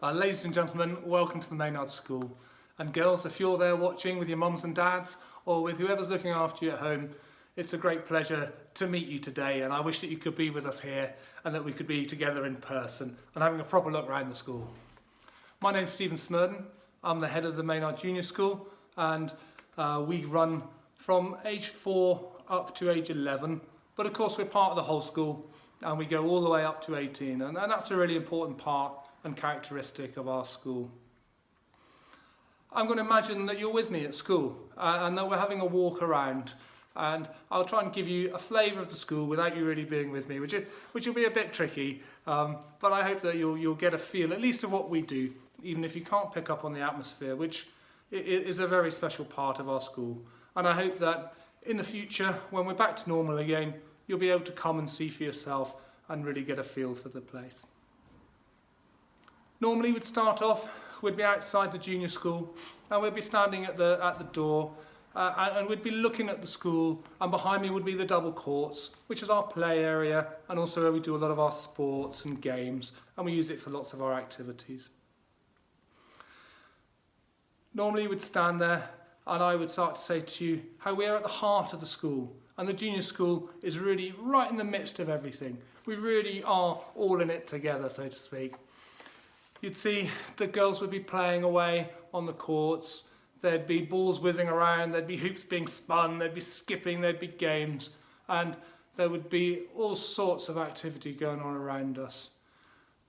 Ladies and gentlemen, welcome to the Maynard School. And girls, if you're there watching with your mums and dads or with whoever's looking after you at home, it's a great pleasure to meet you today, and I wish that you could be with us here and that we could be together in person and having a proper look around the school. My name's Stephen Smurden. I'm the head of the Maynard Junior School, and we run from age 4 up to age 11, but of course we're part of the whole school and we go all the way up to 18, and that's a really important part and characteristic of our school. I'm going to imagine that you're with me at school and that we're having a walk around, and I'll try and give you a flavour of the school without you really being with me, which will be a bit tricky, but I hope that you'll get a feel at least of what we do, even if you can't pick up on the atmosphere, which is a very special part of our school. And I hope that in the future, when we're back to normal again, you'll be able to come and see for yourself and really get a feel for the place. Normally we'd start off, we'd be outside the junior school and we'd be standing at the door and we'd be looking at the school, and behind me would be the double courts, which is our play area and also where we do a lot of our sports and games, and we use it for lots of our activities. Normally we'd stand there and I would start to say to you how we are at the heart of the school, and the junior school is really right in the midst of everything. We really are all in it together, so to speak. You'd see the girls would be playing away on the courts, there'd be balls whizzing around, there'd be hoops being spun, there'd be skipping, there'd be games, and there would be all sorts of activity going on around us.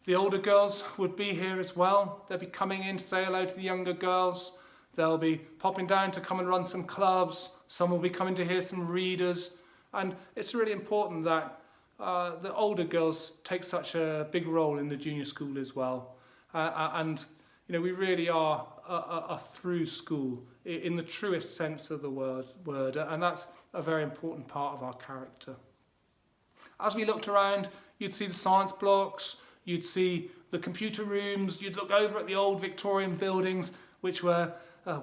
The older girls would be here as well. They'd be coming in to say hello to the younger girls. They'll be popping down to come and run some clubs. Some will be coming to hear some readers, and it's really important that the older girls take such a big role in the junior school as well. And you know, we really are a through school in the truest sense of the word, and that's a very important part of our character. As we looked around, you'd see the science blocks, you'd see the computer rooms, you'd look over at the old Victorian buildings, which were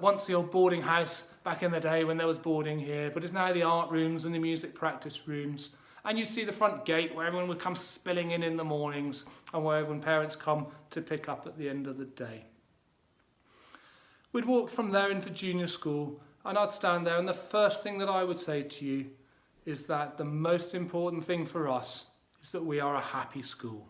once the old boarding house back in the day when there was boarding here, but it's now the art rooms and the music practice rooms. And you see the front gate where everyone would come spilling in the mornings, and where everyone parents come to pick up at the end of the day. We'd walk from there into junior school, and I'd stand there, and the first thing that I would say to you is that the most important thing for us is that we are a happy school.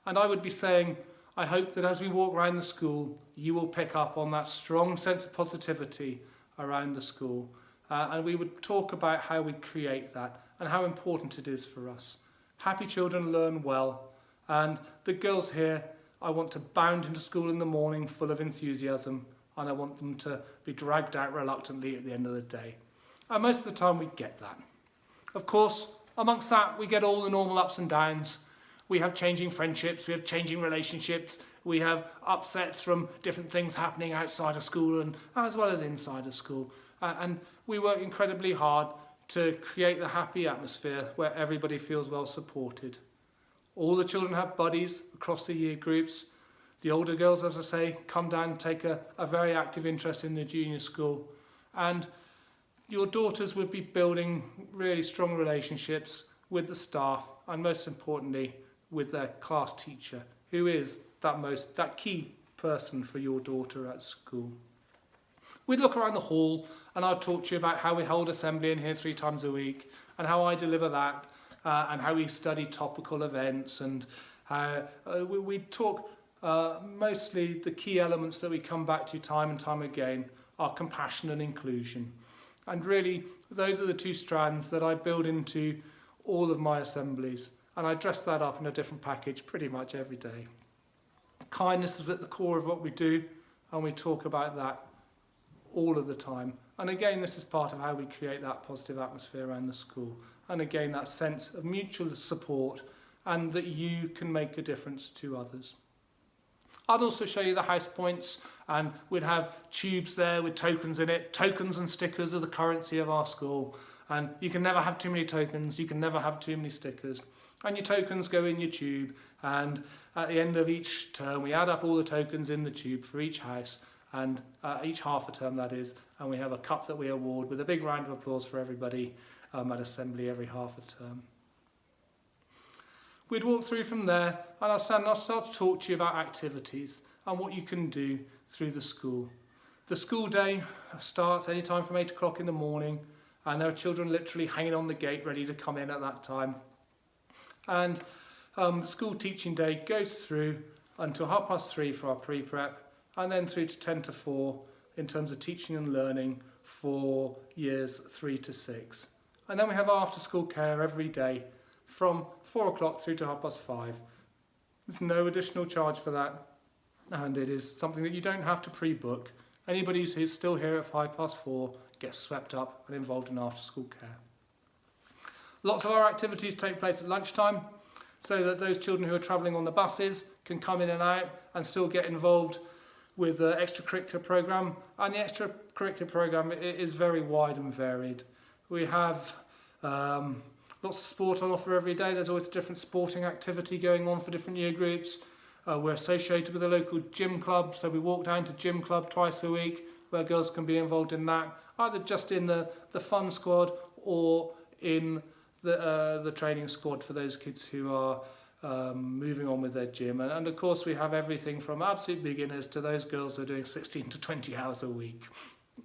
And I would be saying, I hope that as we walk around the school, you will pick up on that strong sense of positivity around the school. And we would talk about how we create that and how important it is for us. Happy children learn well, and the girls here, I want to bound into school in the morning full of enthusiasm, and I want them to be dragged out reluctantly at the end of the day. And most of the time we get that. Of course, amongst that we get all the normal ups and downs. We have changing friendships, we have changing relationships, we have upsets from different things happening outside of school and as well as inside of school. And we work incredibly hard to create the happy atmosphere where everybody feels well supported. All the children have buddies across the year groups. The older girls, as I say, come down and take a very active interest in the junior school. And your daughters would be building really strong relationships with the staff, and most importantly, with their class teacher, who is that key person for your daughter at school. We'd look around the hall and I'd talk to you about how we hold assembly in here 3 times a week and how I deliver that and how we study topical events, and how we'd talk mostly the key elements that we come back to time and time again are compassion and inclusion. And really those are the 2 strands that I build into all of my assemblies, and I dress that up in a different package pretty much every day. Kindness is at the core of what we do, and we talk about that all of the time. And again, this is part of how we create that positive atmosphere around the school. And again, that sense of mutual support and that you can make a difference to others. I'd also show you the house points, and we'd have tubes there with tokens in it. Tokens and stickers are the currency of our school. And you can never have too many tokens, you can never have too many stickers. And your tokens go in your tube, and at the end of each term we add up all the tokens in the tube for each house, and each half a term that is, and we have a cup that we award with a big round of applause for everybody at assembly every half a term. We'd walk through from there, and I'll start to talk to you about activities and what you can do through the school. The school day starts any time from 8 o'clock in the morning, and there are children literally hanging on the gate ready to come in at that time. And the school teaching day goes through until 3:30 for our pre-prep, and then through to 10 to 4 in terms of teaching and learning for years 3 to 6. And then we have after school care every day from 4 o'clock through to 5:30. There's no additional charge for that, and it is something that you don't have to pre-book. Anybody who's still here at 4:05 gets swept up and involved in after school care. Lots of our activities take place at lunchtime, so that those children who are travelling on the buses can come in and out and still get involved with the extracurricular programme. And the extracurricular programme is very wide and varied. We have lots of sport on offer every day. There's always a different sporting activity going on for different year groups. We're associated with a local gym club, so we walk down to gym club twice a week where girls can be involved in that, either just in the fun squad or in the training squad for those kids who are moving on with their gym. And of course we have everything from absolute beginners to those girls who are doing 16 to 20 hours a week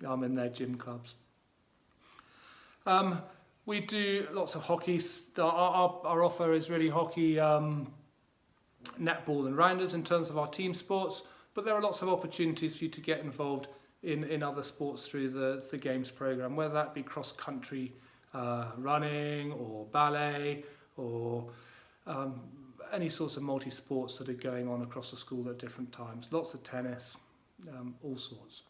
in their gym clubs. We do lots of hockey. Our offer is really hockey, netball and rounders in terms of our team sports, but there are lots of opportunities for you to get involved in other sports through the games programme, whether that be cross-country running or ballet or any sorts of multi-sports that are going on across the school at different times. Lots of tennis, all sorts.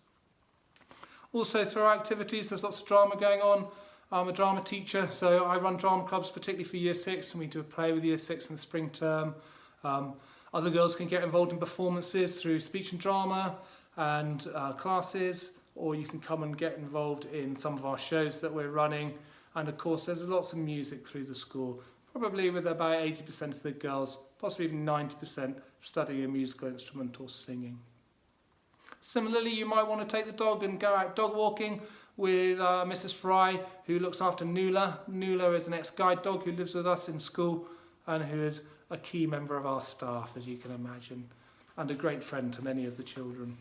Also through our activities there's lots of drama going on. I'm a drama teacher, so I run drama clubs particularly for year 6, and we do a play with year 6 in the spring term. Other girls can get involved in performances through speech and drama and classes, or you can come and get involved in some of our shows that we're running. And of course there's lots of music through the school, probably with about 80% of the girls, possibly even 90% studying a musical instrument or singing. Similarly, you might want to take the dog and go out dog walking with Mrs. Fry, who looks after Nula. Nula is an ex-guide dog who lives with us in school and who is a key member of our staff, as you can imagine, and a great friend to many of the children.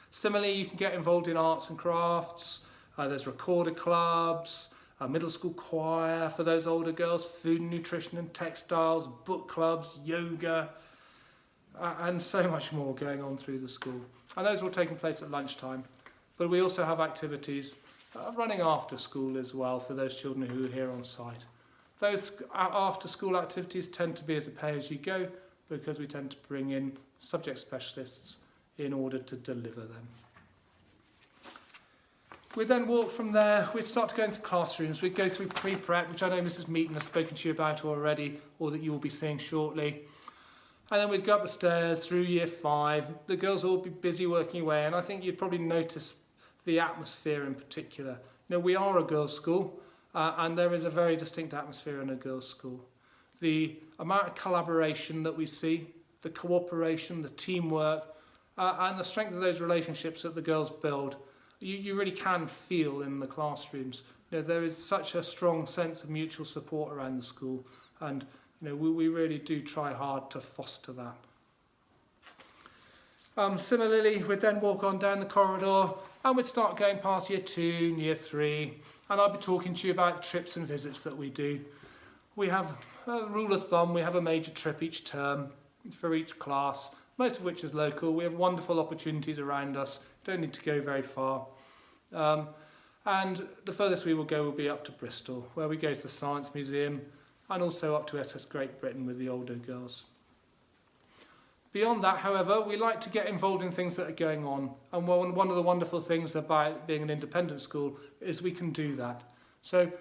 Similarly, you can get involved in arts and crafts. There's recorder clubs, a middle school choir for those older girls, food and nutrition and textiles, book clubs, yoga, and so much more going on through the school. And those are all taking place at lunchtime. But we also have activities running after school as well for those children who are here on site. Those after school activities tend to be as a pay-as-you-go, because we tend to bring in subject specialists in order to deliver them. We then walk from there, we'd start to go into classrooms. We'd go through pre-prep, which I know Mrs. Meaton has spoken to you about already, or that you will be seeing shortly. And then we'd go up the stairs through year 5. The girls will all be busy working away, and I think you'd probably notice the atmosphere in particular. You know, we are a girls' school, and there is a very distinct atmosphere in a girls' school. The amount of collaboration that we see, the cooperation, the teamwork, and the strength of those relationships that the girls build, you really can feel in the classrooms. You know, there is such a strong sense of mutual support around the school, and you know, we really do try hard to foster that. Similarly, we'd then walk on down the corridor and we'd start going past year 2 and year 3, and I'll be talking to you about trips and visits that we do. We have a rule of thumb, we have a major trip each term for each class, most of which is local. We have wonderful opportunities around us, don't need to go very far. And the furthest we will go will be up to Bristol, where we go to the Science Museum, and also up to SS Great Britain with the older girls. Beyond that, however, we like to get involved in things that are going on. And one of the wonderful things about being an independent school is we can do that. So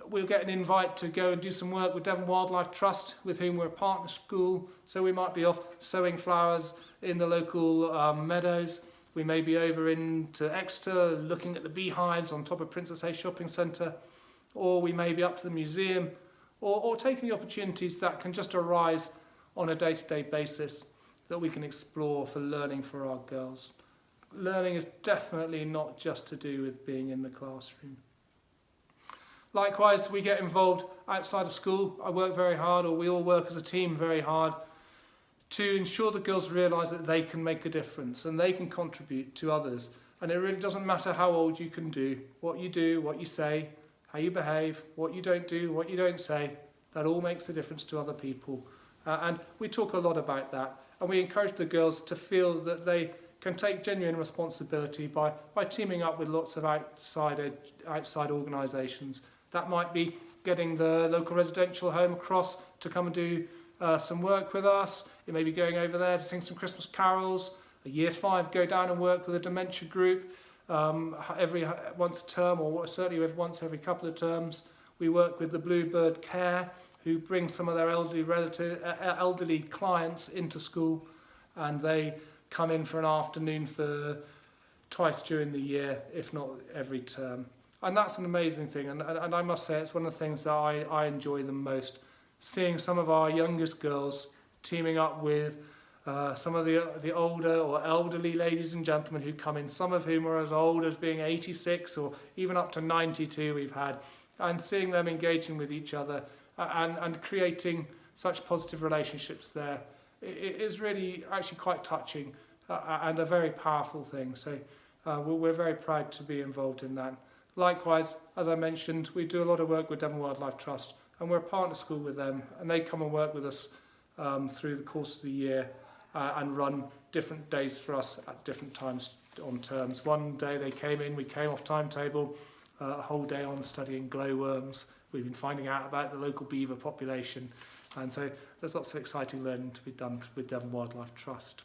we'll get an invite to go and do some work with Devon Wildlife Trust, with whom we're a partner school. So we might be off sowing flowers in the local meadows. We may be over into Exeter looking at the beehives on top of Princess A Shopping Centre. Or we may be up to the museum, or taking the opportunities that can just arise on a day-to-day basis that we can explore for learning for our girls. Learning is definitely not just to do with being in the classroom. Likewise, we get involved outside of school. I work very hard, or we all work as a team very hard, to ensure the girls realise that they can make a difference and they can contribute to others. And it really doesn't matter how old you can do, what you say, how you behave, what you do, what you don't say, that all makes a difference to other people. And we talk a lot about that. And we encourage the girls to feel that they can take genuine responsibility by teaming up with lots of outside organisations. That might be getting the local residential home across to come and do some work with us. It may be going over there to sing some Christmas carols. A year 5 go down and work with a dementia group once a term, or certainly once every couple of terms. We work with the Bluebird Care, who bring some of their elderly clients into school, and they come in for an afternoon for twice during the year, if not every term. And that's an amazing thing, and I must say it's one of the things that I enjoy the most, seeing some of our youngest girls teaming up with some of the older or elderly ladies and gentlemen who come in, some of whom are as old as being 86 or even up to 92 we've had, and seeing them engaging with each other and creating such positive relationships there. It is really actually quite touching and a very powerful thing. So we're very proud to be involved in that. Likewise, as I mentioned, we do a lot of work with Devon Wildlife Trust, and we're a partner school with them, and they come and work with us through the course of the year and run different days for us at different times on terms. One day they came in, we came off timetable, a whole day on studying glowworms. We've been finding out about the local beaver population, and so there's lots of exciting learning to be done with Devon Wildlife Trust.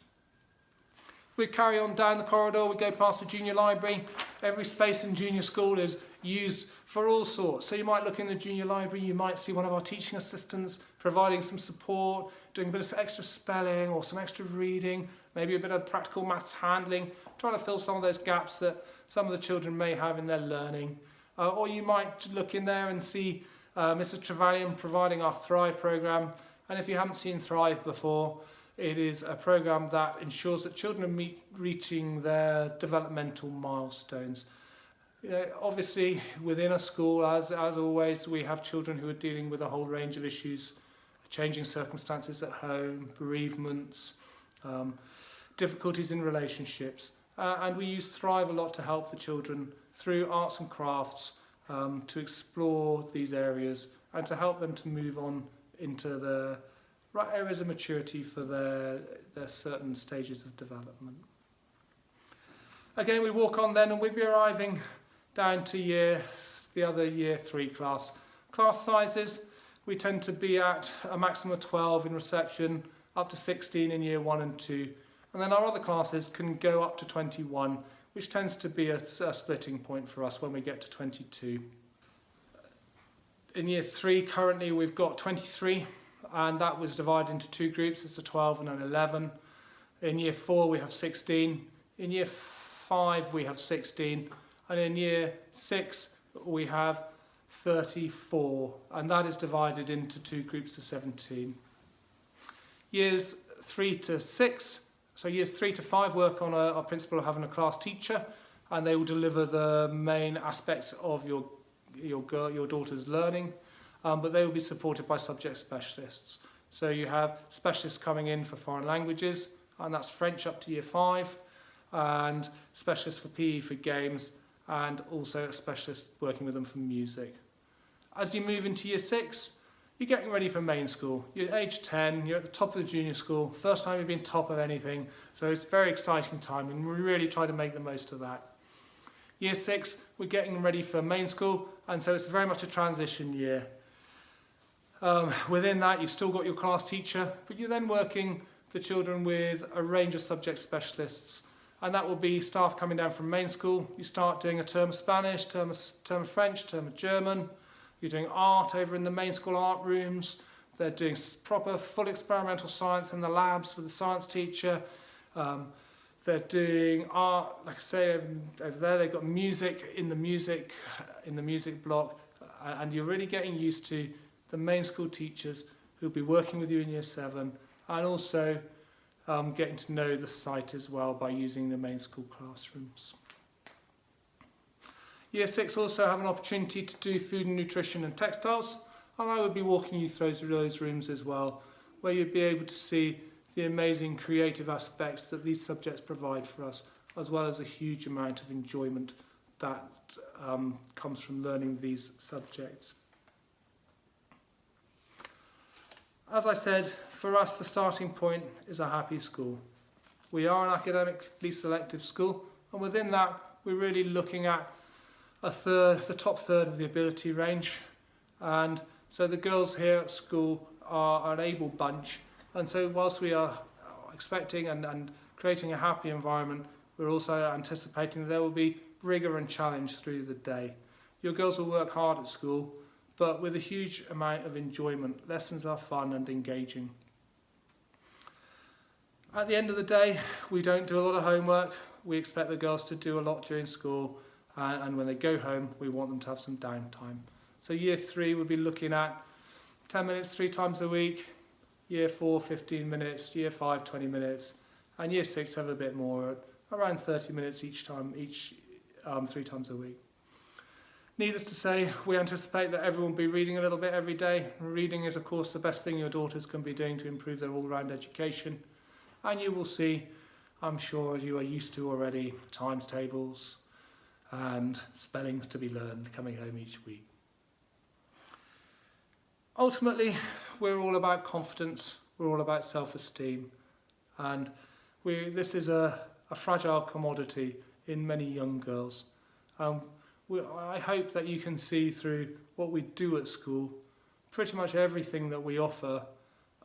We carry on down the corridor, we go past the junior library. Every space in junior school is used for all sorts. So you might look in the junior library, you might see one of our teaching assistants providing some support, doing a bit of extra spelling or some extra reading, maybe a bit of practical maths handling, trying to fill some of those gaps that some of the children may have in their learning. Or you might look in there and see Mrs. Trevelyan providing our Thrive programme. And if you haven't seen Thrive before, it is a programme that ensures that children are reaching their developmental milestones. Obviously, within a school, as always, we have children who are dealing with a whole range of issues, changing circumstances at home, bereavements, difficulties in relationships. And we use Thrive a lot to help the children through arts and crafts to explore these areas and to help them to move on into the right areas of maturity for their certain stages of development. Again, we walk on then and we'll be arriving down to the other year 3 class. Class sizes, we tend to be at a maximum of 12 in reception, up to 16 in year 1 and 2. And then our other classes can go up to 21, which tends to be a splitting point for us when we get to 22. In year 3 currently we've got 23, and that was divided into 2 groups. It's a 12 and an 11. In year 4 we have 16. In year 5 we have 16. And in year 6 we have 34. And that is divided into 2 groups of 17. Years 3 to 6, so years 3 to 5 work on a principle of having a class teacher, and they will deliver the main aspects of your daughter's learning. But they will be supported by subject specialists. So you have specialists coming in for foreign languages, and that's French up to year 5, and specialists for PE for games, and also a specialist working with them for music. As you move into year 6, you're getting ready for main school. You're age 10, you're at the top of the junior school, first time you've been top of anything, so it's a very exciting time, and we really try to make the most of that. Year 6, we're getting ready for main school, and so it's very much a transition year. Within that, you've still got your class teacher, but you're then working the children with a range of subject specialists, and that will be staff coming down from main school. You start doing a term of Spanish, term of French, term of German. You're doing art over in the main school art rooms. They're doing proper full experimental science in the labs with the science teacher. They're doing art, like I say, over there they've got music in the music block, and you're really getting used to the main school teachers who'll be working with you in year 7, and also getting to know the site as well by using the main school classrooms. Year 6 also have an opportunity to do food and nutrition and textiles, and I would be walking you through those rooms as well, where you'd be able to see the amazing creative aspects that these subjects provide for us, as well as a huge amount of enjoyment that comes from learning these subjects. As I said, for us the starting point is a happy school. We are an academically selective school, and within that we're really looking at the top third of the ability range, and so the girls here at school are an able bunch, and so whilst we are expecting and creating a happy environment, we're also anticipating that there will be rigour and challenge through the day. Your girls will work hard at school, but with a huge amount of enjoyment. Lessons are fun and engaging. At the end of the day, we don't do a lot of homework. We expect the girls to do a lot during school, and when they go home, we want them to have some downtime. So year 3 we'll be looking at 10 minutes 3 times a week, year 4 15 minutes, year 5 20 minutes, and year 6 have a bit more, around 30 minutes each 3 times a week. Needless to say, we anticipate that everyone will be reading a little bit every day. Reading is of course the best thing your daughters can be doing to improve their all-round education, and you will see, I'm sure as you are used to already, times tables and spellings to be learned coming home each week. Ultimately, we're all about confidence, we're all about self-esteem, and this is a fragile commodity in many young girls. I hope that you can see through what we do at school, pretty much everything that we offer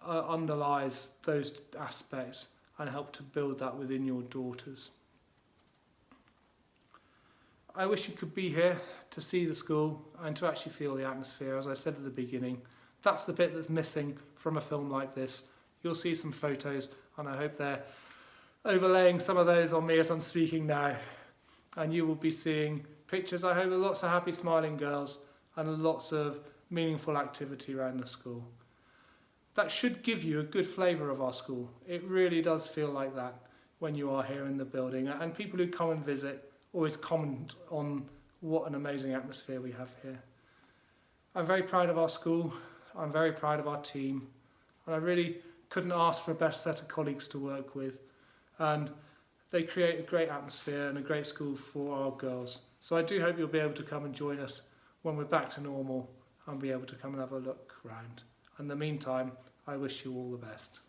underlies those aspects and help to build that within your daughters. I wish you could be here to see the school and to actually feel the atmosphere. As I said at the beginning, that's the bit that's missing from a film like this. You'll see some photos, and I hope they're overlaying some of those on me as I'm speaking now. And you will be seeing pictures, I hope, of lots of happy smiling girls and lots of meaningful activity around the school. That should give you a good flavour of our school. It really does feel like that when you are here in the building, and people who come and visit always comment on what an amazing atmosphere we have here. I'm very proud of our school, I'm very proud of our team, and I really couldn't ask for a better set of colleagues to work with, and they create a great atmosphere and a great school for our girls. So I do hope you'll be able to come and join us when we're back to normal and be able to come and have a look around. In the meantime, I wish you all the best.